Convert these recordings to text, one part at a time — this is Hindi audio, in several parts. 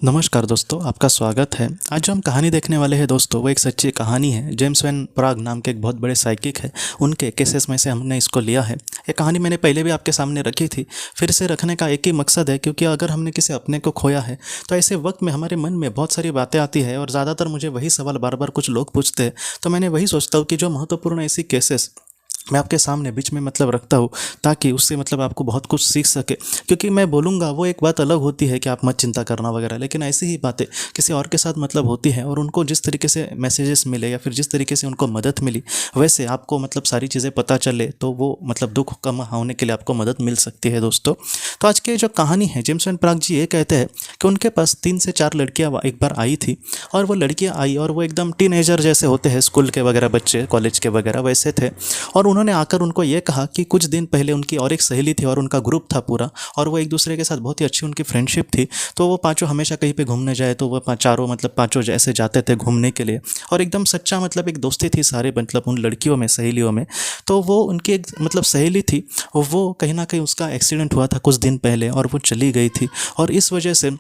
नमस्कार दोस्तों, आपका स्वागत है। आज जो हम कहानी देखने वाले हैं दोस्तों, वो एक सच्ची कहानी है। जेम्स वैन प्राग नाम के एक बहुत बड़े साइकिक है, उनके केसेस में से हमने इसको लिया है। ये कहानी मैंने पहले भी आपके सामने रखी थी। फिर से रखने का एक ही मकसद है, क्योंकि अगर हमने किसी अपने को खोया है तो ऐसे वक्त में हमारे मन में बहुत सारी बातें आती है और ज़्यादातर मुझे वही सवाल बार बार कुछ लोग पूछते हैं। तो मैंने वही सोचता हूँ कि जो महत्वपूर्ण ऐसी केसेस मैं आपके सामने बीच में रखता हूँ, ताकि उससे आपको बहुत कुछ सीख सके। क्योंकि मैं बोलूँगा वो एक बात अलग होती है कि आप मत चिंता करना वगैरह, लेकिन ऐसी ही बातें किसी और के साथ होती हैं और उनको जिस तरीके से मैसेजेस मिले या फिर जिस तरीके से उनको मदद मिली, वैसे आपको सारी चीज़ें पता चले तो वो दुख कम होने के लिए आपको मदद मिल सकती है दोस्तों। तो आज की जो कहानी है, जेम्स वैन प्राग जी ये कहते हैं कि उनके पास 3 से 4 लड़कियाँ एक बार आई थी। और वो लड़कियाँ आई और वो एकदम टीनेजर जैसे होते हैं, स्कूल के वगैरह बच्चे, कॉलेज के वगैरह वैसे थे। और उन्होंने आकर उनको ये कहा कि कुछ दिन पहले उनकी और एक सहेली थी और उनका ग्रुप था पूरा, और वो एक दूसरे के साथ बहुत ही अच्छी उनकी फ्रेंडशिप थी। तो वो पांचों हमेशा कहीं पे घूमने जाए तो वो चारों पांचों जैसे जाते थे घूमने के लिए, और एकदम सच्चा एक दोस्ती थी सारे उन लड़कियों में, सहेलियों में। तो वो उनकी एक सहेली थी, वो कहीं ना कहीं उसका एक्सीडेंट हुआ था कुछ दिन पहले और वो चली गई थी। और इस वजह से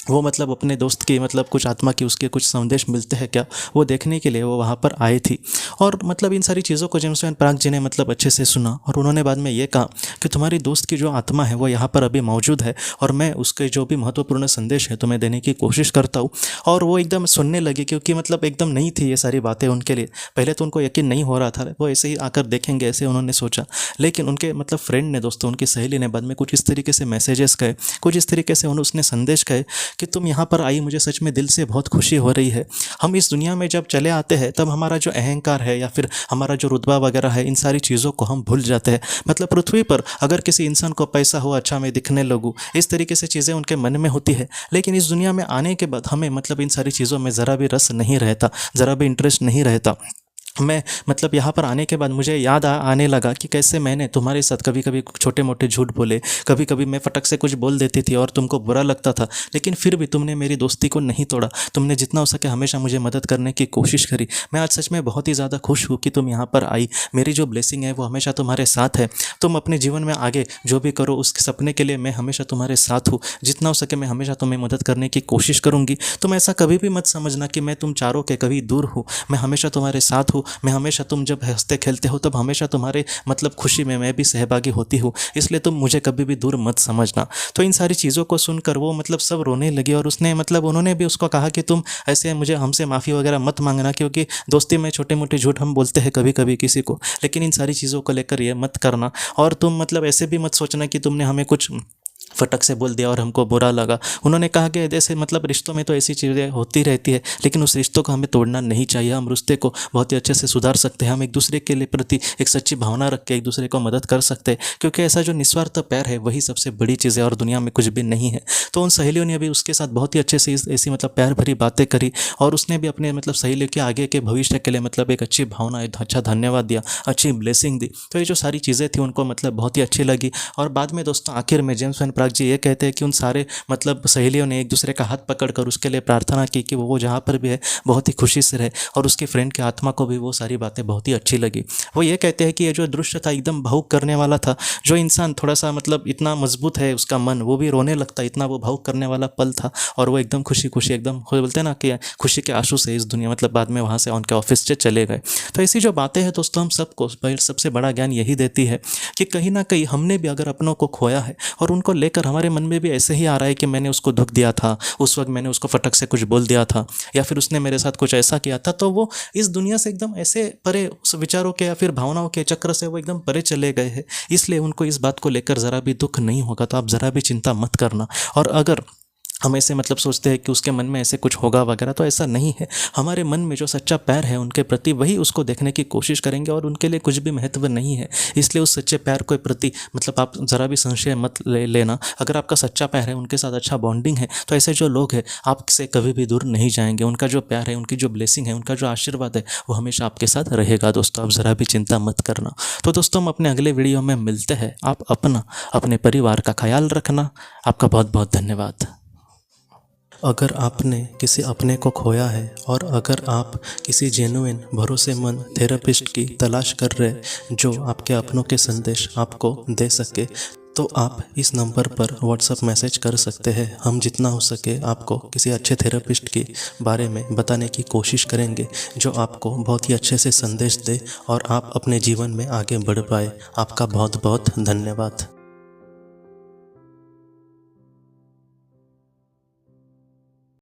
वो अपने दोस्त की कुछ आत्मा की उसके कुछ संदेश मिलते हैं क्या, वो देखने के लिए वो वहाँ पर आई थी। और इन सारी चीज़ों को जेम्स वैन प्राग जी ने अच्छे से सुना, और उन्होंने बाद में ये कहा कि तुम्हारी दोस्त की जो आत्मा है वो यहाँ पर अभी मौजूद है, और मैं उसके जो भी महत्वपूर्ण संदेश है तुम्हें देने की कोशिश करता हूँ। और वो एकदम सुनने लगी, क्योंकि एकदम नहीं थी ये सारी बातें उनके लिए। पहले तो उनको यकीन नहीं हो रहा था, वो ऐसे ही आकर देखेंगे ऐसे उन्होंने सोचा। लेकिन उनके फ्रेंड ने, दोस्तों उनकी सहेली ने बाद में कुछ इस तरीके से मैसेजेस कहे, कुछ इस तरीके से उसने संदेश कहे कि तुम यहाँ पर आई, मुझे सच में दिल से बहुत खुशी हो रही है। हम इस दुनिया में जब चले आते हैं तब हमारा जो अहंकार है या फिर हमारा जो रुतबा वगैरह है, इन सारी चीज़ों को हम भूल जाते हैं। पृथ्वी पर अगर किसी इंसान को पैसा हो, अच्छा मैं दिखने लगूँ, इस तरीके से चीज़ें उनके मन में होती है। लेकिन इस दुनिया में आने के बाद हमें इन सारी चीज़ों में ज़रा भी रस नहीं रहता, ज़रा भी इंटरेस्ट नहीं रहता। मैं यहाँ पर आने के बाद मुझे याद आने लगा कि कैसे मैंने तुम्हारे साथ कभी कभी छोटे मोटे झूठ बोले, कभी कभी मैं फटक से कुछ बोल देती थी और तुमको बुरा लगता था, लेकिन फिर भी तुमने मेरी दोस्ती को नहीं तोड़ा। तुमने जितना हो सके हमेशा मुझे मदद करने की कोशिश करी। मैं आज सच में बहुत ही ज़्यादा खुश हूँ कि तुम यहाँ पर आई। मेरी जो ब्लेसिंग है वो हमेशा तुम्हारे साथ है। तुम अपने जीवन में आगे जो भी करो उसके सपने के लिए मैं हमेशा तुम्हारे साथ हूँ। जितना हो सके मैं हमेशा तुम्हें मदद करने की कोशिश करूँगी। तुम ऐसा कभी भी मत समझना कि मैं तुम चारों के कभी दूर हूँ। मैं हमेशा तुम्हारे साथ हूँ। मैं हमेशा, तुम जब हंसते खेलते हो तब हमेशा तुम्हारे खुशी में मैं भी सहभागी होती हूँ, इसलिए तुम मुझे कभी भी दूर मत समझना। तो इन सारी चीज़ों को सुनकर वो सब रोने लगी, और उसने उन्होंने भी उसको कहा कि तुम ऐसे मुझे हमसे माफ़ी वगैरह मत मांगना, क्योंकि दोस्ती में छोटे मोटे झूठ हम बोलते हैं कभी कभी किसी को, लेकिन इन सारी चीज़ों को लेकर ये मत करना। और तुम ऐसे भी मत सोचना कि तुमने हमें कुछ फटक से बोल दिया और हमको बुरा लगा। उन्होंने कहा कि जैसे रिश्तों में तो ऐसी चीज़ें होती रहती है, लेकिन उस रिश्तों को हमें तोड़ना नहीं चाहिए। हम रिश्ते को बहुत ही अच्छे से सुधार सकते हैं। हम एक दूसरे के लिए प्रति एक सच्ची भावना रख के एक दूसरे को मदद कर सकते हैं, क्योंकि ऐसा जो निस्वार्थ प्यार है वही सबसे बड़ी चीज़ है और दुनिया में कुछ भी नहीं है। तो उन सहेलियों ने भी उसके साथ बहुत ही अच्छे से ऐसी प्यार भरी बातें करी, और उसने भी अपने सहेलियों के आगे के भविष्य के लिए एक अच्छी भावना, एक अच्छा धन्यवाद दिया, अच्छी ब्लेसिंग दी। तो ये जो सारी चीज़ें थी उनको बहुत ही अच्छी लगी। और बाद में दोस्तों आखिर में जेम्स वैन प्राग जी ये कहते हैं कि उन सारे सहेलियों ने एक दूसरे का हाथ पकड़कर उसके लिए प्रार्थना की कि वो जहाँ पर भी है बहुत ही खुशी से रहे, और उसके फ्रेंड की आत्मा को भी वो सारी बातें बहुत ही अच्छी लगी। वो ये कहते हैं कि ये जो दृश्य था एकदम भावुक करने वाला था। जो इंसान थोड़ा सा इतना मजबूत है उसका मन, वो भी रोने लगता, इतना वो भावुक करने वाला पल था। और वो एकदम खुशी खुशी, एकदम बोलते हैं ना कि खुशी के आंसू से इस दुनिया बाद में वहाँ से उनके ऑफिस से चले गए। तो ऐसी जो बातें हैं दोस्तों, हम सबको सबसे बड़ा ज्ञान यही देती है कि कहीं ना कहीं हमने भी अगर अपनों को खोया है और उनको लेकर हमारे मन में भी ऐसे ही आ रहा है कि मैंने उसको दुख दिया था, उस वक्त मैंने उसको फटक से कुछ बोल दिया था, या फिर उसने मेरे साथ कुछ ऐसा किया था, तो वो इस दुनिया से एकदम ऐसे परे, उस विचारों के या फिर भावनाओं के चक्र से वो एकदम परे चले गए हैं। इसलिए उनको इस बात को लेकर ज़रा भी दुख नहीं होगा। तो आप ज़रा भी चिंता मत करना। और अगर हम ऐसे सोचते हैं कि उसके मन में ऐसे कुछ होगा वगैरह, तो ऐसा नहीं है। हमारे मन में जो सच्चा प्यार है उनके प्रति, वही उसको देखने की कोशिश करेंगे, और उनके लिए कुछ भी महत्व नहीं है। इसलिए उस सच्चे प्यार के प्रति आप ज़रा भी संशय मत लेना। अगर आपका सच्चा प्यार है, उनके साथ अच्छा बॉन्डिंग है, तो ऐसे जो लोग हैं आपसे कभी भी दूर नहीं जाएंगे। उनका जो प्यार है, उनकी जो ब्लेसिंग है, उनका जो आशीर्वाद है, वो हमेशा आपके साथ रहेगा। दोस्तों आप ज़रा भी चिंता मत करना। तो दोस्तों हम अपने अगले वीडियो में मिलते हैं। आप अपने परिवार का ख्याल रखना। आपका बहुत बहुत धन्यवाद। अगर आपने किसी अपने को खोया है, और अगर आप किसी जेन्युइन भरोसेमंद थेरेपिस्ट की तलाश कर रहे जो आपके अपनों के संदेश आपको दे सके, तो आप इस नंबर पर व्हाट्सएप मैसेज कर सकते हैं। हम जितना हो सके आपको किसी अच्छे थेरेपिस्ट के बारे में बताने की कोशिश करेंगे, जो आपको बहुत ही अच्छे से संदेश दे और आप अपने जीवन में आगे बढ़ पाए। आपका बहुत बहुत धन्यवाद।